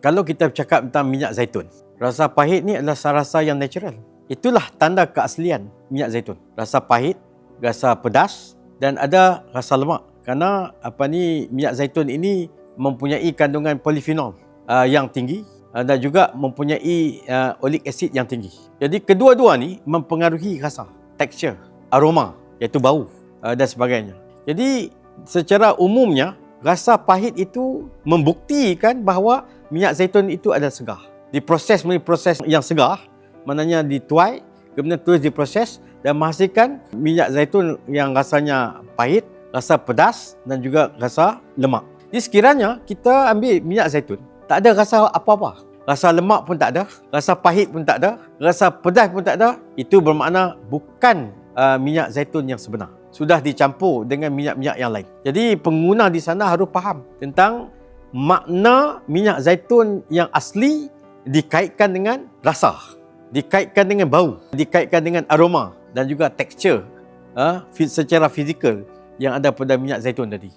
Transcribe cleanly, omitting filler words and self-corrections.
Kalau kita bercakap tentang minyak zaitun, rasa pahit ni adalah rasa yang natural. Itulah tanda keaslian minyak zaitun. Rasa pahit, rasa pedas dan ada rasa lemak. Kerana minyak zaitun ini mempunyai kandungan polifenol yang tinggi dan juga mempunyai oleic acid yang tinggi. Jadi kedua-dua ni mempengaruhi rasa, tekstur, aroma iaitu bau dan sebagainya. Jadi secara umumnya rasa pahit itu membuktikan bahawa minyak zaitun itu adalah segar. Diproses melalui proses yang segar, maknanya dituai, kemudian terus diproses dan menghasilkan minyak zaitun yang rasanya pahit, rasa pedas dan juga rasa lemak. Jadi sekiranya kita ambil minyak zaitun, tak ada rasa apa-apa. Rasa lemak pun tak ada, rasa pahit pun tak ada, rasa pedas pun tak ada. Itu bermakna bukan minyak zaitun yang sebenar. Sudah dicampur dengan minyak-minyak yang lain. Jadi pengguna di sana harus faham tentang makna minyak zaitun yang asli dikaitkan dengan rasa, dikaitkan dengan bau, dikaitkan dengan aroma dan juga tekstur secara fizikal yang ada pada minyak zaitun tadi.